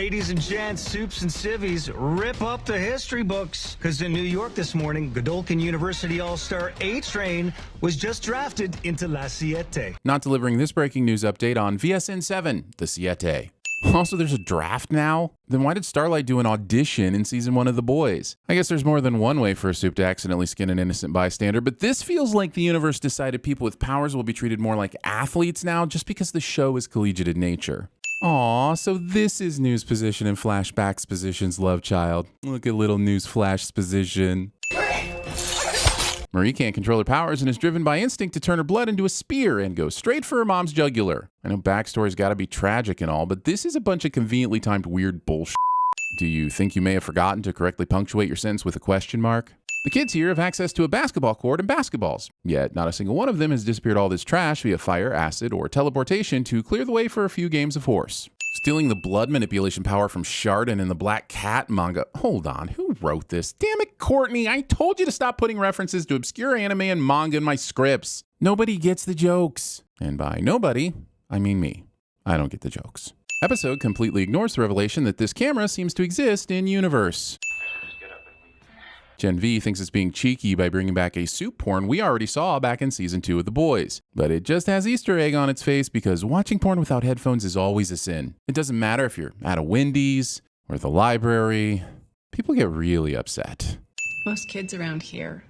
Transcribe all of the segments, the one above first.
Ladies and gents, soups and civvies, rip up the history books. Because in New York this morning, Godolphin University All-Star A-Train was just drafted into La Siete. Not delivering this breaking news update on VSN7, the Siete. Also, there's a draft now? Then why did Starlight do an audition in season 1 of The Boys? I guess there's more than one way for a soup to accidentally skin an innocent bystander, but this feels like the universe decided people with powers will be treated more like athletes now just because the show is collegiate in nature. Aw, so this is News Position and Flashback's Position's love child. Look at little News Flash's position. Marie can't control her powers and is driven by instinct to turn her blood into a spear and go straight for her mom's jugular. I know backstory's gotta be tragic and all, but this is a bunch of conveniently timed weird bullshit. Do you think you may have forgotten to correctly punctuate your sentence with a question mark? The kids here have access to a basketball court and basketballs, yet not a single one of them has disappeared all this trash via fire, acid, or teleportation to clear the way for a few games of horse. Stealing the blood manipulation power from Chardon in the Black Cat manga. Hold on, who wrote this? Damn it, Courtney, I told you to stop putting references to obscure anime and manga in my scripts. Nobody gets the jokes. And by nobody, I mean me. I don't get the jokes. Episode completely ignores the revelation that this camera seems to exist in universe. Gen V thinks it's being cheeky by bringing back a soup porn we already saw back in season 2 of The Boys. But it just has Easter egg on its face because watching porn without headphones is always a sin. It doesn't matter if you're at a Wendy's or the library. People get really upset. Most kids around here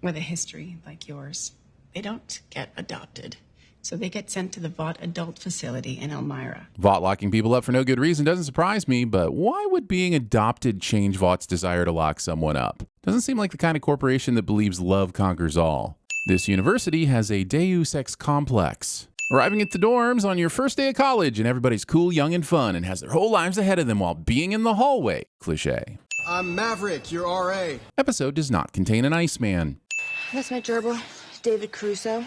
with a history like yours, they don't get adopted. So they get sent to the Vought adult facility in Elmira. Vought locking people up for no good reason doesn't surprise me, but why would being adopted change Vaught's desire to lock someone up? Doesn't seem like the kind of corporation that believes love conquers all. This university has a Deus Ex complex. Arriving at the dorms on your first day of college and everybody's cool, young, and fun and has their whole lives ahead of them while being in the hallway. Cliché. I'm Maverick, your RA. Episode does not contain an Iceman. That's my gerbil, David Crusoe.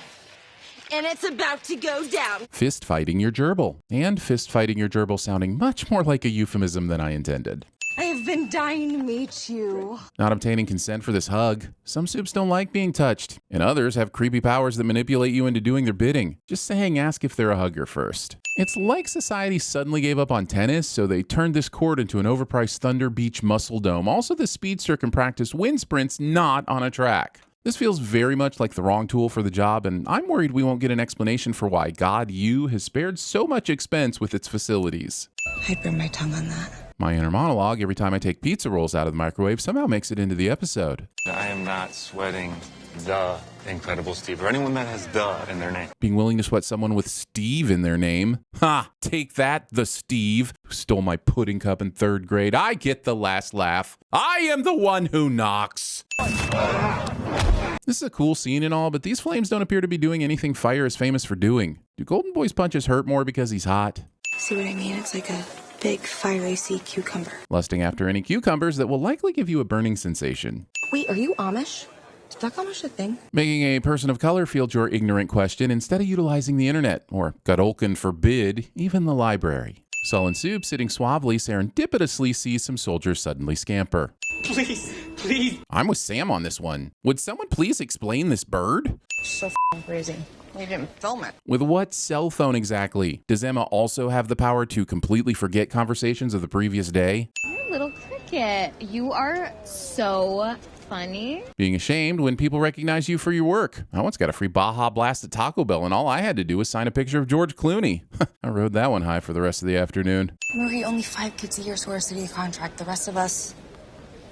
And it's about to go down. Fist fighting your gerbil. And fist fighting your gerbil sounding much more like a euphemism than I intended. I have been dying to meet you. Not obtaining consent for this hug. Some soups don't like being touched, and others have creepy powers that manipulate you into doing their bidding. Just saying, ask if they're a hugger first. It's like society suddenly gave up on tennis, so they turned this court into an overpriced Thunder Beach muscle dome. Also, the speedster can practice wind sprints not on a track. This feels very much like the wrong tool for the job, and I'm worried we won't get an explanation for why God U has spared so much expense with its facilities. I'd burn my tongue on that. My inner monologue every time I take pizza rolls out of the microwave somehow makes it into the episode. I am not sweating the Incredible Steve or anyone that has the in their name. Being willing to sweat someone with Steve in their name. Ha! Take that, the Steve who stole my pudding cup in 3rd grade. I get the last laugh. I am the one who knocks. This is a cool scene and all, but these flames don't appear to be doing anything fire is famous for doing. Do Golden Boy's punches hurt more because he's hot? See what I mean? It's like a big fiery sea cucumber. Lusting after any cucumbers that will likely give you a burning sensation. Wait, are you Amish? Is Black Amish a thing? Making a person of color field your ignorant question instead of utilizing the internet, or Godolphin forbid, even the library. Sullen Soup, sitting suavely, serendipitously sees some soldiers suddenly scamper. Please, please. I'm with Sam on this one. Would someone please explain this bird? So crazy. We didn't film it. With what cell phone exactly? Does Emma also have the power to completely forget conversations of the previous day? You're a little cricket. You are so funny. Being ashamed when people recognize you for your work. I once got a free Baja Blast at Taco Bell and all I had to do was sign a picture of George Clooney. I rode that one high for the rest of the afternoon. Marie, only 5 kids a year, so we're a city contract. The rest of us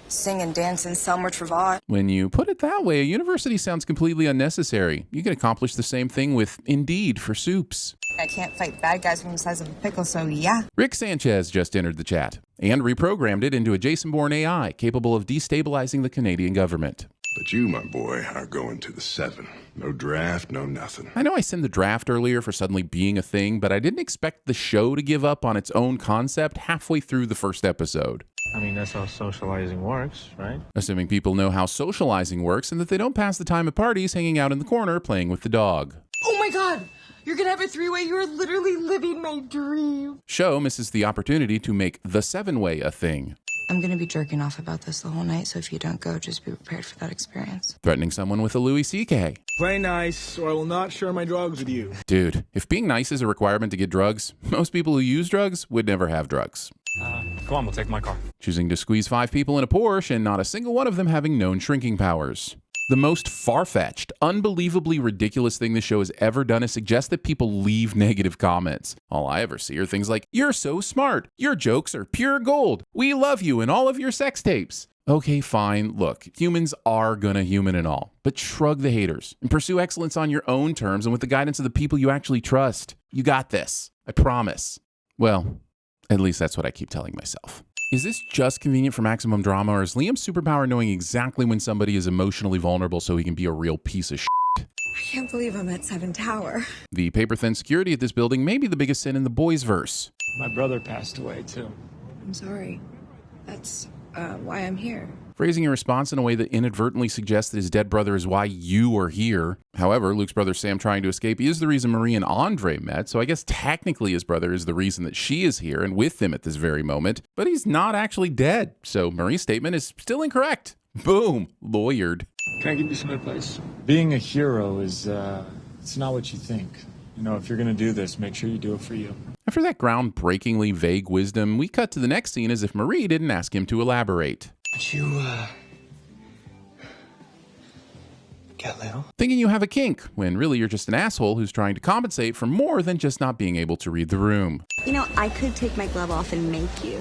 sing and dance and sell merch for Vought. When you put it that way, a university sounds completely unnecessary. You can accomplish the same thing with Indeed for soups. I can't fight bad guys from the size of a pickle, so yeah. Rick Sanchez just entered the chat and reprogrammed it into a Jason-born AI capable of destabilizing the Canadian government. But you, my boy, are going to the 7. No draft, no nothing. I know I sent the draft earlier for suddenly being a thing, but I didn't expect the show to give up on its own concept halfway through the first episode. I mean, that's how socializing works, right? Assuming people know how socializing works and that they don't pass the time at parties hanging out in the corner playing with the dog. Oh my god! You're gonna have a 3-way. You're literally living my dream. Show misses the opportunity to make the 7-way a thing. I'm gonna be jerking off about this the whole night, so if you don't go, just be prepared for that experience. Threatening someone with a Louis C.K. Play nice, or I will not share my drugs with you. Dude, if being nice is a requirement to get drugs, most people who use drugs would never have drugs. Come on, we'll take my car. Choosing to squeeze 5 people in a Porsche and not a single one of them having known shrinking powers. The most far-fetched, unbelievably ridiculous thing this show has ever done is suggest that people leave negative comments. All I ever see are things like, "You're so smart. Your jokes are pure gold. We love you and all of your sex tapes." Okay, fine. Look, humans are gonna human and all, but shrug the haters and pursue excellence on your own terms and with the guidance of the people you actually trust. You got this. I promise. Well, at least that's what I keep telling myself. Is this just convenient for maximum drama, or is Liam's superpower knowing exactly when somebody is emotionally vulnerable so he can be a real piece of shit? I can't believe I'm at 7 Tower. The paper-thin security at this building may be the biggest sin in the boys' verse. My brother passed away, too. I'm sorry. That's why I'm here. Phrasing your response in a way that inadvertently suggests that his dead brother is why you are here. However, Luke's brother Sam trying to escape is the reason Marie and Andre met, so I guess technically his brother is the reason that she is here and with him at this very moment, but he's not actually dead, so Marie's statement is still incorrect. Boom, lawyered. Can I give you some advice? Being a hero is, it's not what you think. You know, if you're gonna do this, make sure you do it for you. After that groundbreakingly vague wisdom, we cut to the next scene as if Marie didn't ask him to elaborate. Did you, get little? Thinking you have a kink, when really you're just an asshole who's trying to compensate for more than just not being able to read the room. You know, I could take my glove off and make you.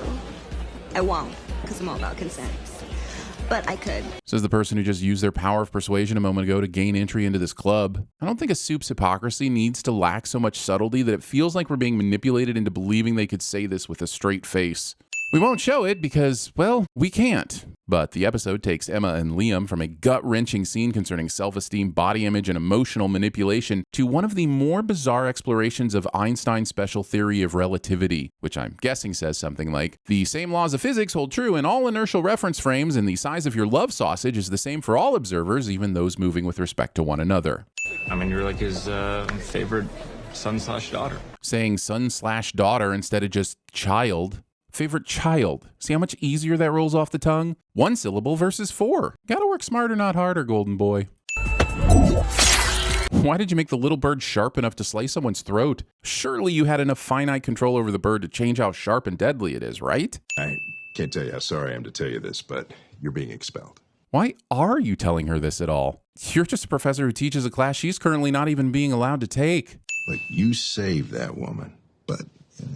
I won't, because I'm all about consent. But I could. Says the person who just used their power of persuasion a moment ago to gain entry into this club. I don't think a soup's hypocrisy needs to lack so much subtlety that it feels like we're being manipulated into believing they could say this with a straight face. We won't show it because, well, we can't. But the episode takes Emma and Liam from a gut-wrenching scene concerning self-esteem, body image, and emotional manipulation to one of the more bizarre explorations of Einstein's special theory of relativity, which I'm guessing says something like, the same laws of physics hold true in all inertial reference frames, and the size of your love sausage is the same for all observers, even those moving with respect to one another. I mean, you're like his favorite son/daughter. Saying son/daughter instead of just child. Favorite child. See how much easier that rolls off the tongue? 1 syllable versus 4. Gotta work smarter, not harder, golden boy. Why did you make the little bird sharp enough to slice someone's throat? Surely you had enough finite control over the bird to change how sharp and deadly it is, right? I can't tell you how sorry I am to tell you this, but you're being expelled. Why are you telling her this at all? You're just a professor who teaches a class she's currently not even being allowed to take. Look, you saved that woman, but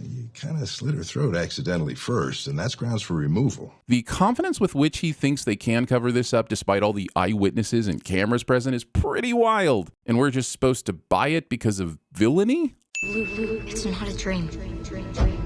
you kind of slit her throat accidentally first, and that's grounds for removal. The confidence with which he thinks they can cover this up despite all the eyewitnesses and cameras present is pretty wild. And we're just supposed to buy it because of villainy? Luke, it's not a dream.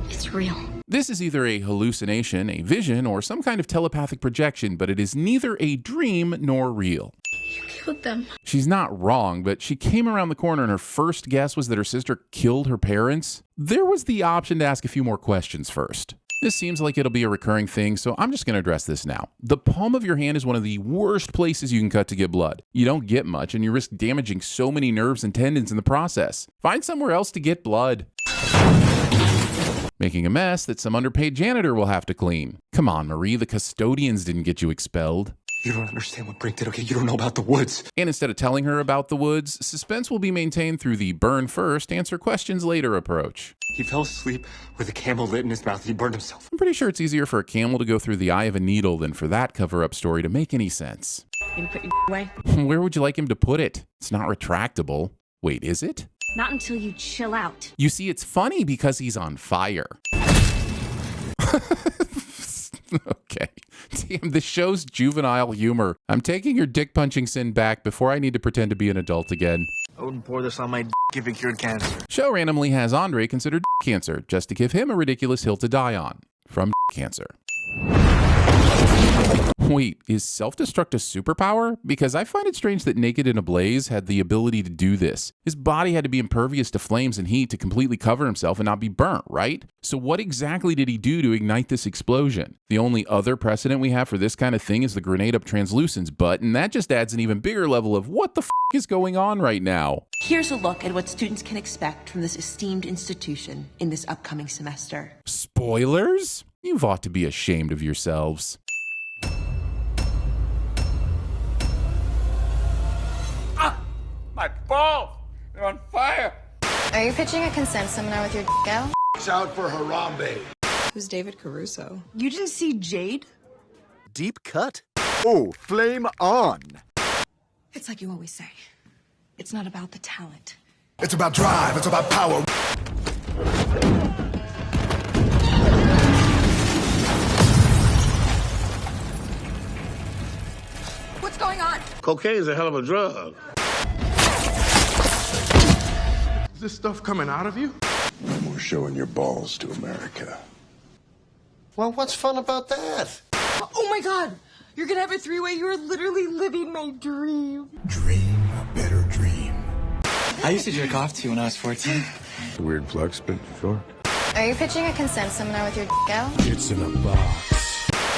It's real. This is either a hallucination, a vision, or some kind of telepathic projection, but it is neither a dream nor real. You killed them. She's not wrong, but she came around the corner and her first guess was that her sister killed her parents. There was the option to ask a few more questions first. This seems like it'll be a recurring thing, so I'm just going to address this now. The palm of your hand is one of the worst places you can cut to get blood. You don't get much, and you risk damaging so many nerves and tendons in the process. Find somewhere else to get blood. Making a mess that some underpaid janitor will have to clean. Come on, Marie, the custodians didn't get you expelled. You don't understand what Brink did, okay? You don't know about the woods. And instead of telling her about the woods, suspense will be maintained through the burn first, answer questions later approach. He fell asleep with a camel lit in his mouth. He burned himself. I'm pretty sure it's easier for a camel to go through the eye of a needle than for that cover-up story to make any sense. You put your away. Where would you like him to put it? It's not retractable. Wait, is it? Not until you chill out. You see, it's funny because he's on fire. Okay. Damn, this show's juvenile humor. I'm taking your dick-punching sin back before I need to pretend to be an adult again. I wouldn't pour this on my if it cured cancer. Show randomly has Andre considered cancer, just to give him a ridiculous hill to die on. From cancer. Wait, is self-destruct a superpower? Because I find it strange that Naked and Ablaze had the ability to do this. His body had to be impervious to flames and heat to completely cover himself and not be burnt, right? So what exactly did he do to ignite this explosion? The only other precedent we have for this kind of thing is the grenade up Translucent's butt, and that just adds an even bigger level of what the f*** is going on right now. Here's a look at what students can expect from this esteemed institution in this upcoming semester. Spoilers? You've ought to be ashamed of yourselves. My balls! They're on fire! Are you pitching a consent seminar with your out? It's out for Harambe. Who's David Caruso? You didn't see Jade? Deep cut. Oh, flame on. It's like you always say. It's not about the talent. It's about drive. It's about power. What's going on? Cocaine's a hell of a drug. Is this stuff coming out of you? We're showing your balls to America. Well, what's fun about that? Oh my god! You're gonna have a three-way. You're literally living my dream. Dream a better dream. I used to jerk off to you when I was 14. Weird flex, but sure. Are you pitching a consent seminar with your out? It's in a box.